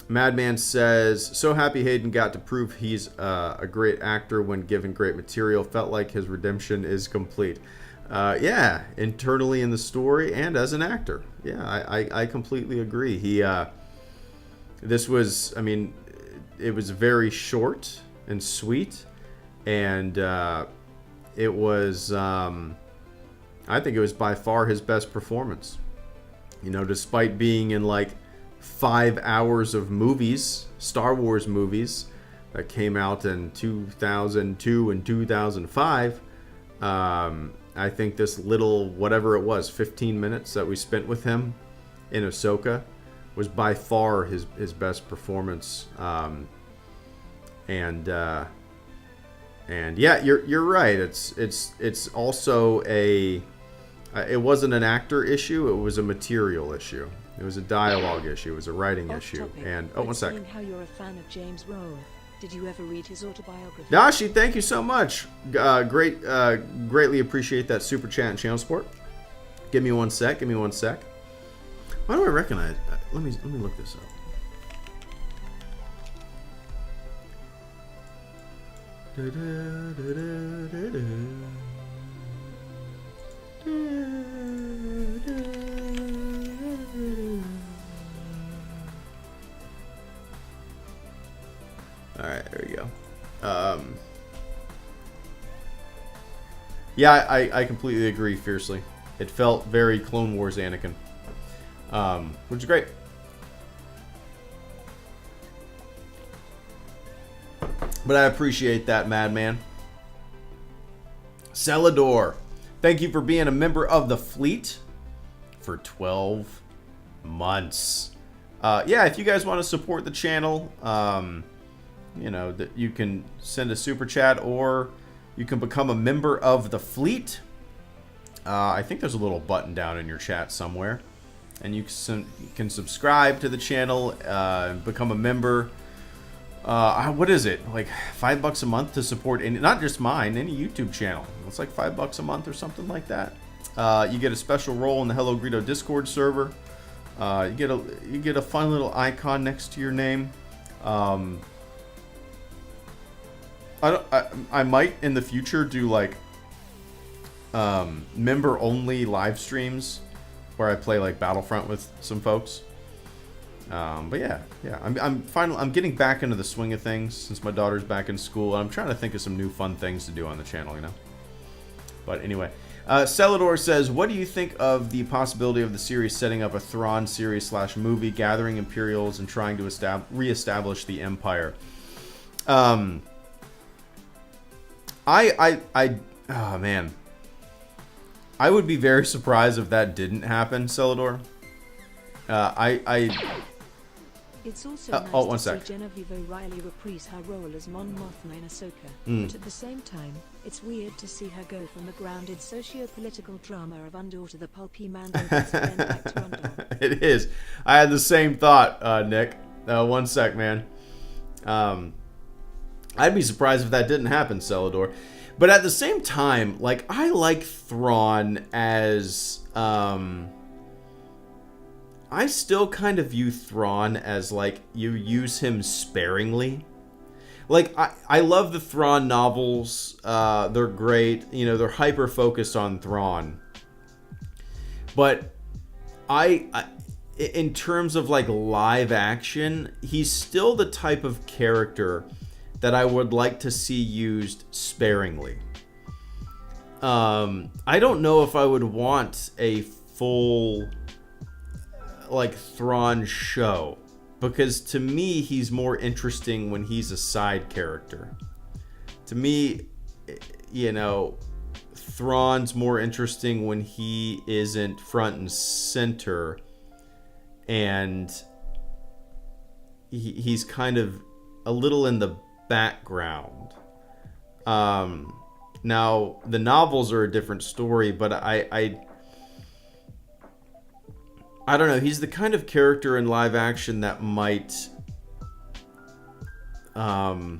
Madman says, so happy Hayden got to prove he's a great actor when given great material. Felt like his redemption is complete. Yeah, internally in the story and as an actor. Yeah, I completely agree. This was, it was very short and sweet, and it was, I think it was by far his best performance. Despite being in like 5 hours of movies, Star Wars movies that came out in 2002 and 2005, I think this little, whatever it was, 15 minutes that we spent with him in Ahsoka was by far his best performance. And yeah, you're right. It's also a it wasn't an actor issue. It was a material issue. It was a dialogue issue. It was a writing issue. And one sec.
Seeing how you're a fan of James Rolfe, did you ever read his autobiography?
Dashi, thank you so much. Greatly appreciate that super chat and channel support. Give me one sec. Why do I recognize? Let me look this up. All right, there you go. Yeah, I completely agree. Fiercely, it felt very Clone Wars Anakin, which is great. But I appreciate that, Madman. Celador, thank you for being a member of the fleet for 12 months. Yeah, if you guys want to support the channel, you know, that you can send a super chat or you can become a member of the fleet. I think there's a little button down in your chat somewhere. And you can subscribe to the channel, become a member. What is it? Like $5 a month to support any, not just mine, any YouTube channel. It's like $5 a month or something like that. You get a special role in the HelloGreedo Discord server. You get a fun little icon next to your name. I might in the future do like member only live streams where I play like Battlefront with some folks. But yeah, I'm getting back into the swing of things since my daughter's back in school. I'm trying to think of some new fun things to do on the channel, you know. But anyway, Celador says, what do you think of the possibility of the series setting up a Thrawn series / movie, gathering Imperials and trying to reestablish the Empire? Oh man, I would be very surprised if that didn't happen, Celador.
It's also
one
nice to
sec.
see Genevieve O'Reilly reprise her role as Mon Mothma in Ahsoka, but at the same time, it's weird to see her go from the grounded socio-political drama of Andor to the pulpy Mando then back to Andor.
It is. I had the same thought, Nick. One sec, man. I'd be surprised if that didn't happen, Celador. But at the same time, like, I like Thrawn as... I still kind of view Thrawn as, like, you use him sparingly. Like, I love the Thrawn novels. They're great. You know, they're hyper-focused on Thrawn. But in terms of, like, live action, he's still the type of character that I would like to see used sparingly. I don't know if I would want a full... like Thrawn show, because to me he's more interesting when he's a side character. To me, you know, Thrawn's more interesting when he isn't front and center, and he's kind of a little in the background. Now the novels are a different story, but I don't know. He's the kind of character in live action that might... I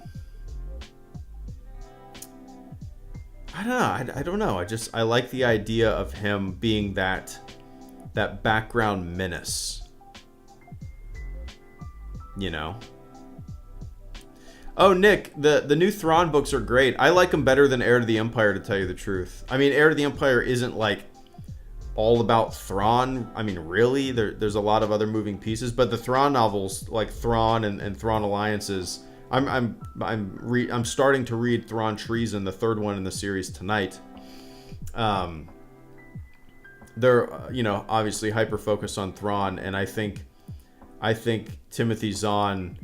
don't know. I like the idea of him being that background menace. You know? Oh, Nick, the new Thrawn books are great. I like them better than Heir to the Empire, to tell you the truth. I mean, Heir to the Empire isn't like... all about Thrawn. I mean, really, there's a lot of other moving pieces, but the Thrawn novels, like Thrawn and Thrawn Alliances, I'm starting to read Thrawn Treason, the third one in the series tonight. They're you know, obviously hyper focused on Thrawn, and I think Timothy Zahn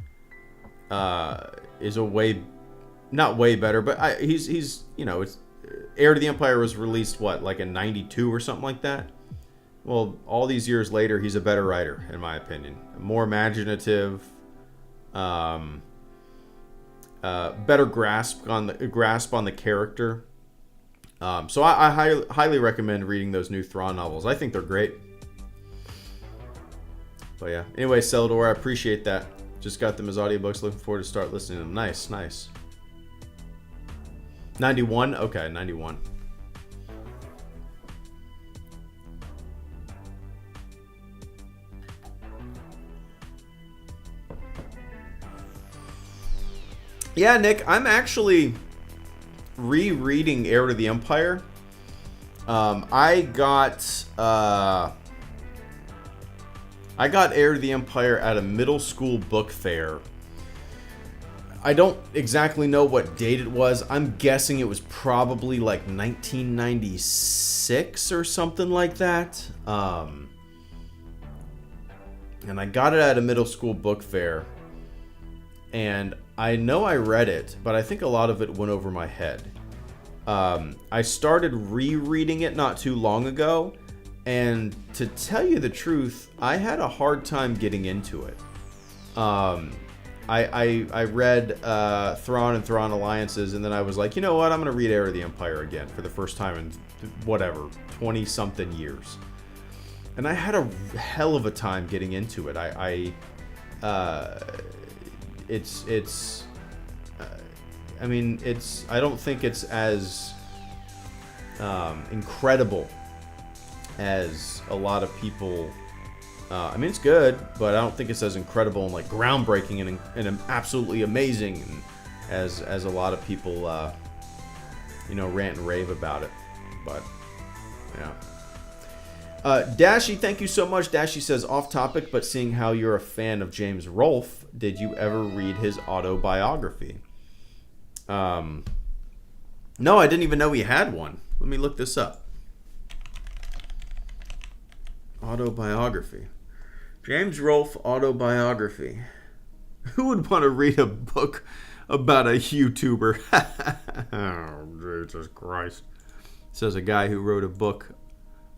is a not way better, but he's you know, it's Heir to the Empire was released, what, like in 92 or something like that? Well, all these years later, he's a better writer, in my opinion. More imaginative. better grasp on the character. So I highly recommend reading those new Thrawn novels. I think they're great. But yeah. Anyway, Celador, I appreciate that. Just got them as audiobooks. Looking forward to start listening to them. Nice. 91? Okay, 91. Yeah, Nick, I'm actually rereading Heir to the Empire. I got Heir to the Empire at a middle school book fair. I don't exactly know what date it was. I'm guessing it was probably like 1996 or something like that. And I got it at a middle school book fair. And I know I read it, but I think a lot of it went over my head. I started rereading it not too long ago, and to tell you the truth, I had a hard time getting into it. I read Thrawn and Thrawn Alliances, and then I was like, you know what, I'm going to read Heir of the Empire again for the first time in, 20-something years. And I had a hell of a time getting into it. I don't think it's as incredible as a lot of people. It's good, but I don't think it's as incredible and like groundbreaking and absolutely amazing as a lot of people, rant and rave about it. But yeah. Dashy, thank you so much. Dashy says, off topic, but seeing how you're a fan of James Rolfe, did you ever read his autobiography? No, I didn't even know he had one. Let me look this up. Autobiography. James Rolfe autobiography. Who would want to read a book about a YouTuber? Oh, Jesus Christ. Says a guy who wrote a book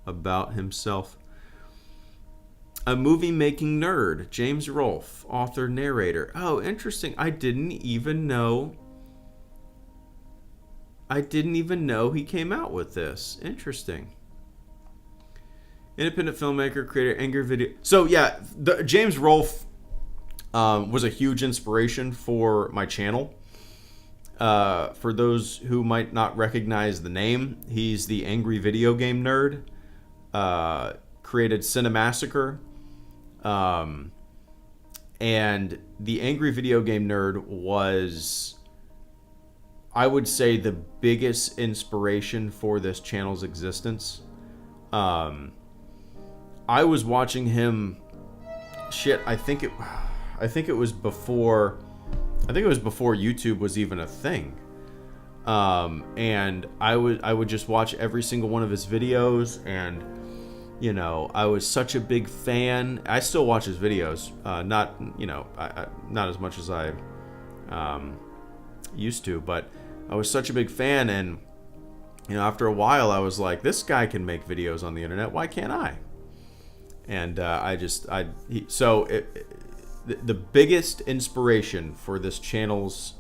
about himself. A movie-making nerd. James Rolfe, author, narrator. Oh, interesting. I didn't even know he came out with this. Interesting. Independent filmmaker, creator, Angry Video. So yeah, James Rolfe was a huge inspiration for my channel. For those who might not recognize the name, he's the Angry Video Game Nerd. Created Cinemassacre. And the Angry Video Game Nerd was, I would say, the biggest inspiration for this channel's existence. I was watching him. I think it was before YouTube was even a thing. And I would just watch every single one of his videos, and I was such a big fan. I still watch his videos, not as much as I used to, but I was such a big fan, and after a while I was like, this guy can make videos on the internet, why can't I? And the biggest inspiration for this channel's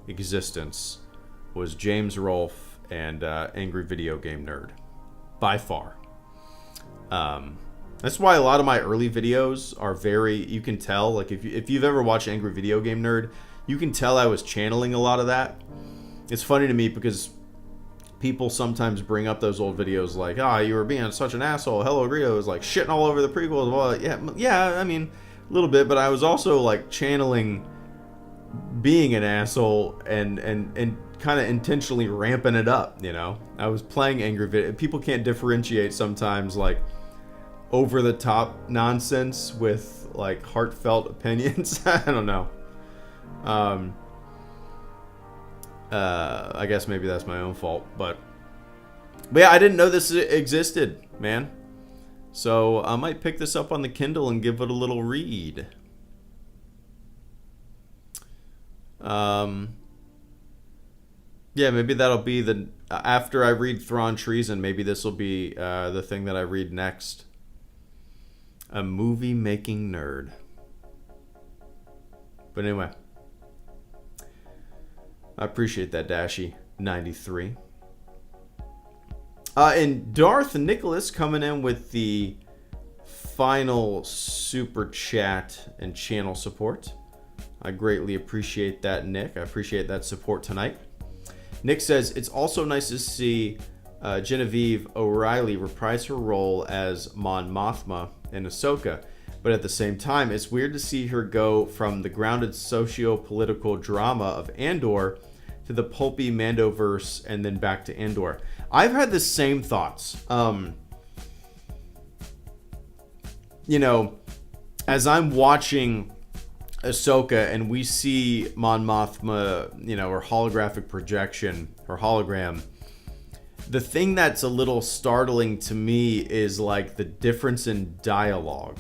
existence was James Rolfe and Angry Video Game Nerd, by far. That's why a lot of my early videos are you can tell, like if you've ever watched Angry Video Game Nerd, you can tell I was channeling a lot of that. It's funny to me because people sometimes bring up those old videos like, you were being such an asshole. HelloGreedo was like shitting all over the prequels. Well, yeah, I mean, a little bit, but I was also like channeling being an asshole and kind of intentionally ramping it up, I was playing Angry Video. People can't differentiate sometimes like over the top nonsense with like heartfelt opinions. I don't know. I guess maybe that's my own fault, but yeah, I didn't know this existed, man. So I might pick this up on the Kindle and give it a little read. Yeah, maybe that'll be after I read Thrawn Treason, maybe this will be the thing that I read next. A movie making nerd. But anyway. I appreciate that, Dashy93. And Darth Nicholas coming in with the final super chat and channel support. I greatly appreciate that, Nick. I appreciate that support tonight. Nick says, it's also nice to see Genevieve O'Reilly reprise her role as Mon Mothma in Ahsoka. But at the same time, it's weird to see her go from the grounded socio-political drama of Andor to the pulpy Mandoverse and then back to Andor. I've had the same thoughts. You know, as I'm watching Ahsoka and we see Mon Mothma, you know, her holographic projection, her hologram, the thing that's a little startling to me is like the difference in dialogue.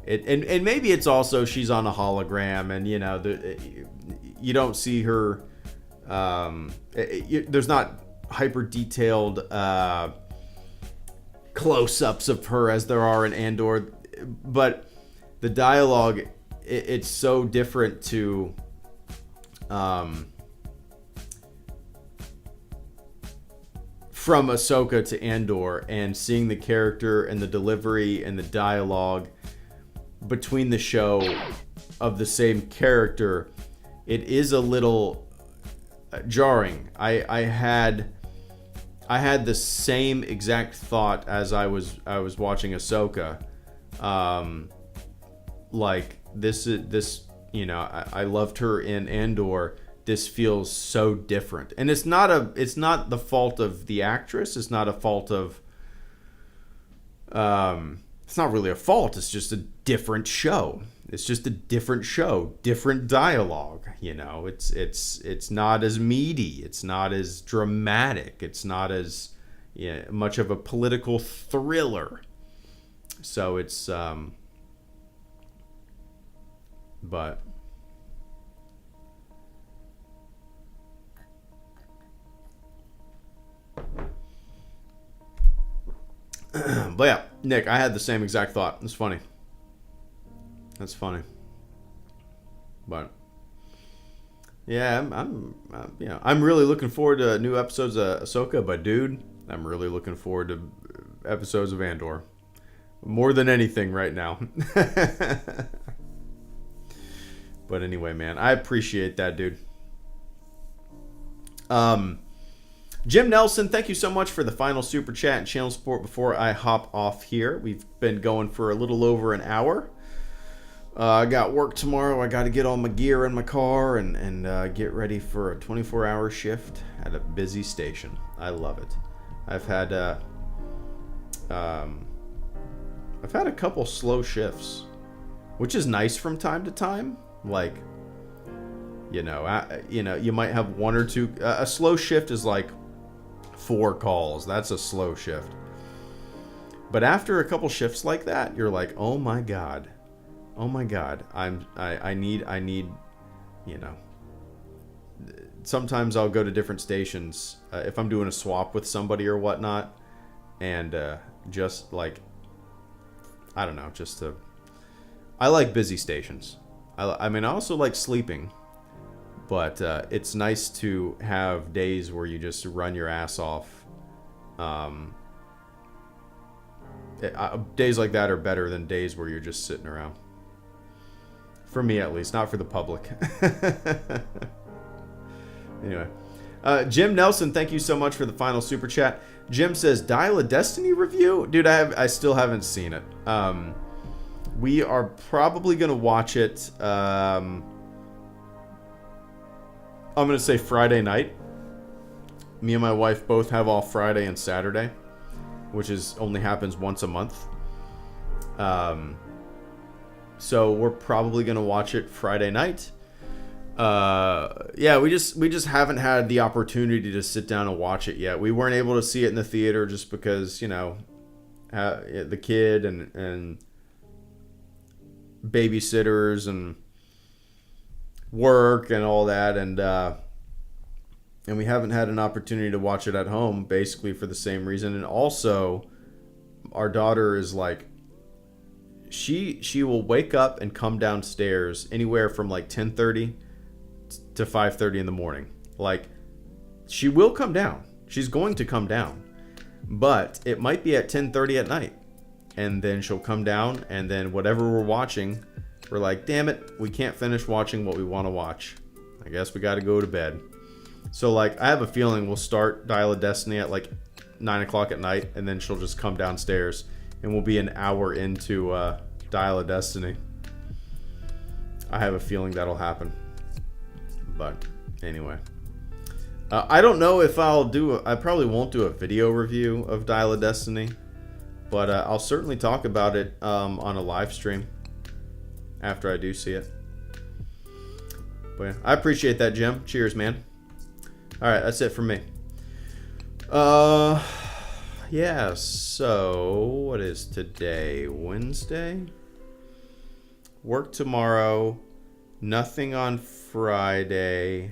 And maybe it's also she's on a hologram and, you know, you don't see her, there's not hyper detailed close-ups of her as there are in Andor, but the dialogue, it's so different to from Ahsoka to Andor, and seeing the character and the delivery and the dialogue between the show of the same character, it is a little jarring. I had the same exact thought as I was watching Ahsoka. Like this, you know, I loved her in Andor. This feels so different, and it's not the fault of the actress. It's not a fault of. It's not really a fault. It's just a different show. It's just a different show, different dialogue. You know, it's not as meaty. It's not as dramatic. It's not as much of a political thriller. So it's but but yeah, Nick, I had the same exact thought. It's funny. That's funny. But yeah, I'm really looking forward to new episodes of Ahsoka. But dude, I'm really looking forward to episodes of Andor more than anything right now. But anyway, man, I appreciate that, dude. Jim Nelson, thank you so much for the final super chat and channel support before I hop off here. We've been going for a little over an hour. I got work tomorrow. I got to get all my gear in my car and get ready for a 24-hour shift at a busy station. I love it. I've had a couple slow shifts, which is nice from time to time. Like, you might have one or two. A slow shift is like 4 calls. That's a slow shift. But after a couple shifts like that, you're like, oh my god, I need, you know. Sometimes I'll go to different stations if I'm doing a swap with somebody or whatnot, and just like, I don't know, I like busy stations. I mean, I also like sleeping, but it's nice to have days where you just run your ass off. Days like that are better than days where you're just sitting around. For me, at least, not for the public. Anyway, Jim Nelson, thank you so much for the final super chat. Jim says, Dial of Destiny review? Dude, I still haven't seen it. We are probably going to watch it, I'm going to say Friday night. Me and my wife both have off Friday and Saturday, which only happens once a month. So we're probably going to watch it Friday night. Yeah, we just haven't had the opportunity to sit down and watch it yet. We weren't able to see it in the theater just because, you know, the kid and babysitters and work and all that, and we haven't had an opportunity to watch it at home, basically for the same reason. And also, our daughter is like, she will wake up and come downstairs anywhere from like 10:30 to 5:30 in the morning, Like, she will come down. She's going to come down. But it might be at 10:30 at night. And then she'll come down, and then whatever we're watching, we're like, damn it, we can't finish watching what we want to watch. I guess we got to go to bed. So, like, I have a feeling we'll start Dial of Destiny at, like, 9 o'clock at night, and then she'll just come downstairs, and we'll be an hour into Dial of Destiny. I have a feeling that'll happen. But, anyway. I don't know if I probably won't do a video review of Dial of Destiny, but I'll certainly talk about it on a live stream after I do see it. But yeah, I appreciate that, Jim. Cheers, man. Alright, that's it for me. Yeah, so what is today? Wednesday? Work tomorrow. Nothing on Friday.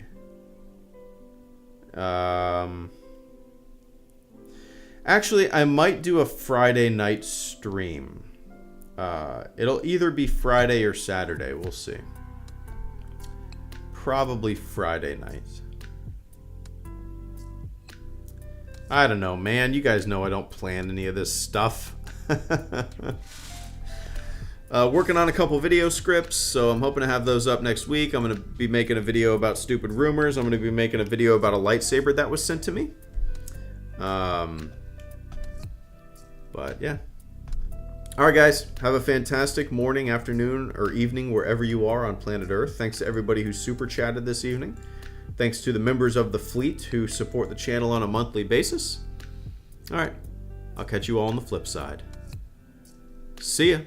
Actually, I might do a Friday night stream. It'll either be Friday or Saturday. We'll see. Probably Friday night. I don't know, man. You guys know I don't plan any of this stuff. Working on a couple video scripts, so I'm hoping to have those up next week. I'm going to be making a video about stupid rumors. I'm going to be making a video about a lightsaber that was sent to me. But yeah. Alright guys, have a fantastic morning, afternoon, or evening wherever you are on planet Earth. Thanks to everybody who super chatted this evening. Thanks to the members of the fleet who support the channel on a monthly basis. Alright, I'll catch you all on the flip side. See ya.